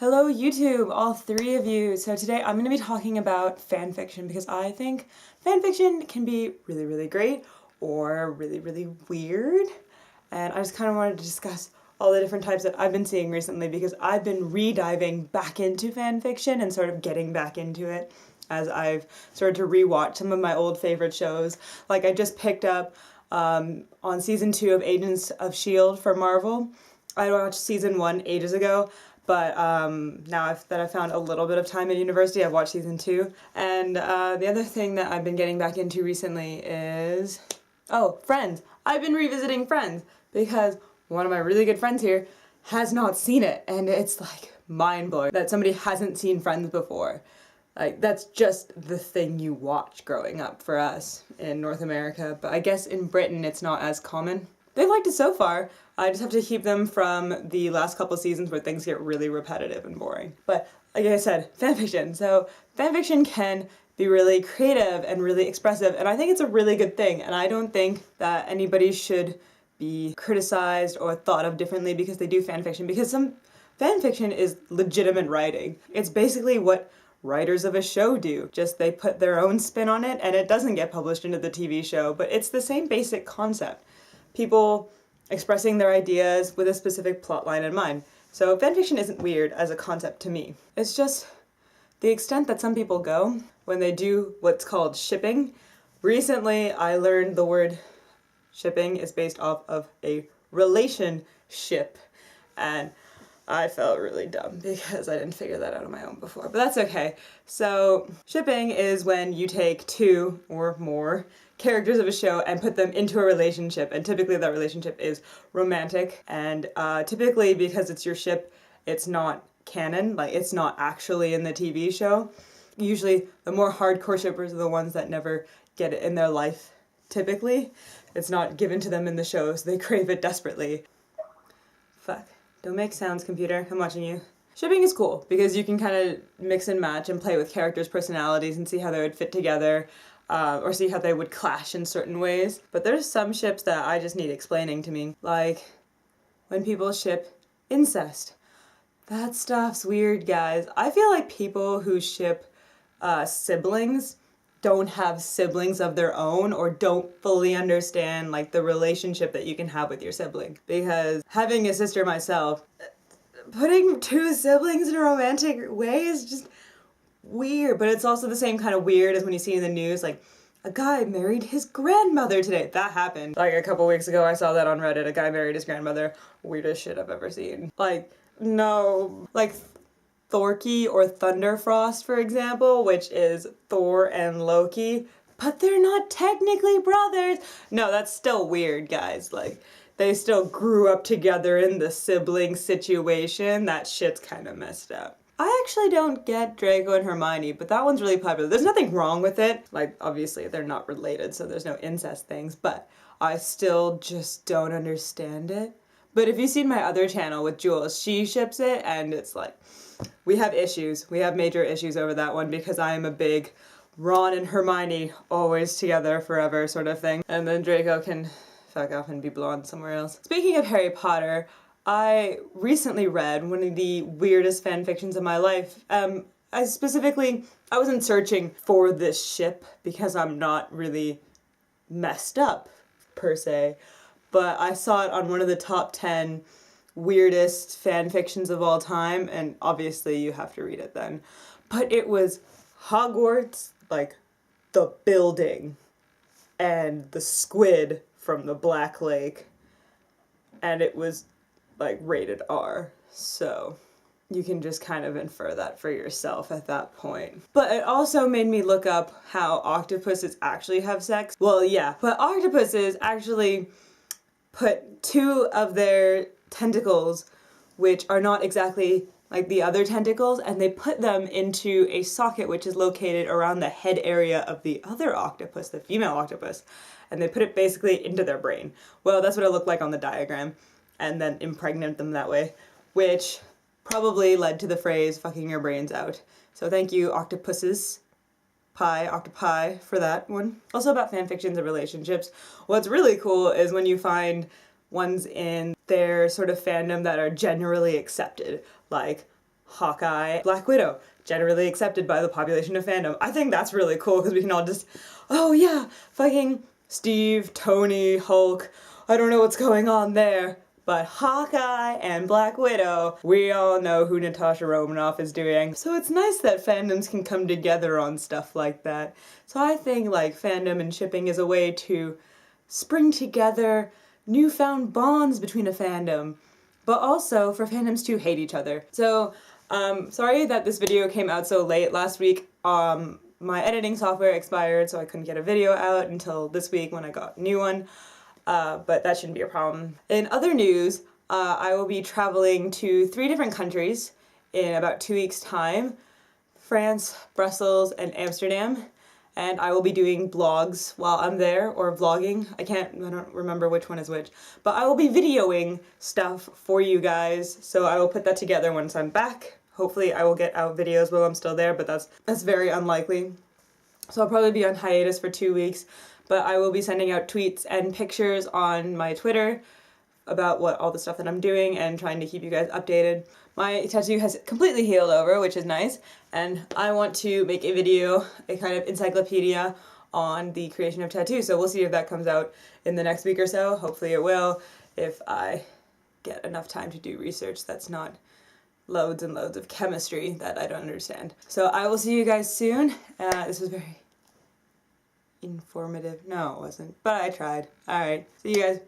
Hello YouTube, all three of you. So today I'm going to be talking about fanfiction because I think fanfiction can be really, really great or really, really weird. And I just kind of wanted to discuss all the different types that I've been seeing recently because I've been re-diving back into fanfiction and sort of getting back into it as I've started to rewatch some of my old favorite shows. Like I just picked up on season 2 of Agents of S.H.I.E.L.D. for Marvel. I watched season 1 ages ago. But now that I've found a little bit of time at university, I've watched season 2. And the other thing that I've been getting back into recently is, Friends. I've been revisiting Friends because one of my really good friends here has not seen it. And it's like mind-blowing that somebody hasn't seen Friends before. Like, that's just the thing you watch growing up for us in North America. But I guess in Britain it's not as common. They've liked it so far. I just have to keep them from the last couple seasons where things get really repetitive and boring. But like I said, fanfiction. So fanfiction can be really creative and really expressive, and I think it's a really good thing. And I don't think that anybody should be criticized or thought of differently because they do fanfiction, because some fanfiction is legitimate writing. It's basically what writers of a show do. Just they put their own spin on it and it doesn't get published into the TV show, but it's the same basic concept. People expressing their ideas with a specific plotline in mind. So fanfiction isn't weird as a concept to me. It's just the extent that some people go when they do what's called shipping. Recently I learned the word shipping is based off of a relationship, and I felt really dumb because I didn't figure that out on my own before, but that's okay. So shipping is when you take two or more characters of a show and put them into a relationship, and typically that relationship is romantic, and typically because it's your ship, it's not canon, like it's not actually in the TV show. Usually the more hardcore shippers are the ones that never get it in their life, typically. It's not given to them in the show, so they crave it desperately. Fuck. Don't make sounds, computer. I'm watching you. Shipping is cool because you can kind of mix and match and play with characters' personalities and see how they would fit together, or see how they would clash in certain ways. But there's some ships that I just need explaining to me. Like when people ship incest. That stuff's weird, guys. I feel like people who ship siblings don't have siblings of their own or don't fully understand like the relationship that you can have with your sibling. Because having a sister myself, putting two siblings in a romantic way is just weird, but it's also the same kind of weird as when you see in the news like a guy married his grandmother today. That happened. Like a couple weeks ago I saw that on Reddit. A guy married his grandmother. Weirdest shit I've ever seen. Like, no. Like Thorky or Thunderfrost, for example, which is Thor and Loki, but they're not technically brothers. No, that's still weird, guys. Like, they still grew up together in the sibling situation. That shit's kind of messed up. I actually don't get Draco and Hermione, but that one's really popular. There's nothing wrong with it. Like, obviously, they're not related, so there's no incest things, but I still just don't understand it. But if you've seen my other channel with Jules, she ships it, and it's like, we have issues. We have major issues over that one because I am a big Ron and Hermione always together forever sort of thing. And then Draco can fuck off and be blonde somewhere else. Speaking of Harry Potter, I recently read one of the weirdest fanfictions of my life. I wasn't searching for this ship because I'm not really messed up per se, but I saw it on one of the top 10 weirdest fan fictions of all time, and obviously you have to read it then. But it was Hogwarts, like the building, and the squid from the Black Lake, and it was like rated R, so you can just kind of infer that for yourself at that point. But it also made me look up how octopuses actually have sex. Well, yeah, but octopuses actually put two of their tentacles, which are not exactly like the other tentacles, and they put them into a socket which is located around the head area of the other octopus, the female octopus, and they put it basically into their brain. Well, that's what it looked like on the diagram, and then impregnate them that way, which probably led to the phrase fucking your brains out. So thank you, octopuses. Octopi, for that one. Also about fanfictions and relationships, what's really cool is when you find ones in their sort of fandom that are generally accepted. Like Hawkeye, Black Widow, generally accepted by the population of fandom. I think that's really cool because we can all just, oh yeah, fucking Steve, Tony, Hulk, I don't know what's going on there. But Hawkeye and Black Widow, we all know who Natasha Romanoff is doing. So it's nice that fandoms can come together on stuff like that. So I think like fandom and shipping is a way to spring together newfound bonds between a fandom, but also for fandoms to hate each other. So, sorry that this video came out so late. Last week, my editing software expired, so I couldn't get a video out until this week when I got a new one. But that shouldn't be a problem. In other news, I will be traveling to 3 different countries in about 2 weeks' time. France, Brussels, and Amsterdam. And I will be doing blogs while I'm there, or vlogging. I don't remember which one is which. But I will be videoing stuff for you guys, so I will put that together once I'm back. Hopefully I will get out videos while I'm still there, but that's very unlikely. So I'll probably be on hiatus for 2 weeks. But I will be sending out tweets and pictures on my Twitter about all the stuff that I'm doing and trying to keep you guys updated. My tattoo has completely healed over, which is nice, and I want to make a video, a kind of encyclopedia on the creation of tattoos, so we'll see if that comes out in the next week or so. Hopefully it will, if I get enough time to do research that's not loads and loads of chemistry that I don't understand. So I will see you guys soon. This was very informative. No, it wasn't, but I tried. Alright, see you guys.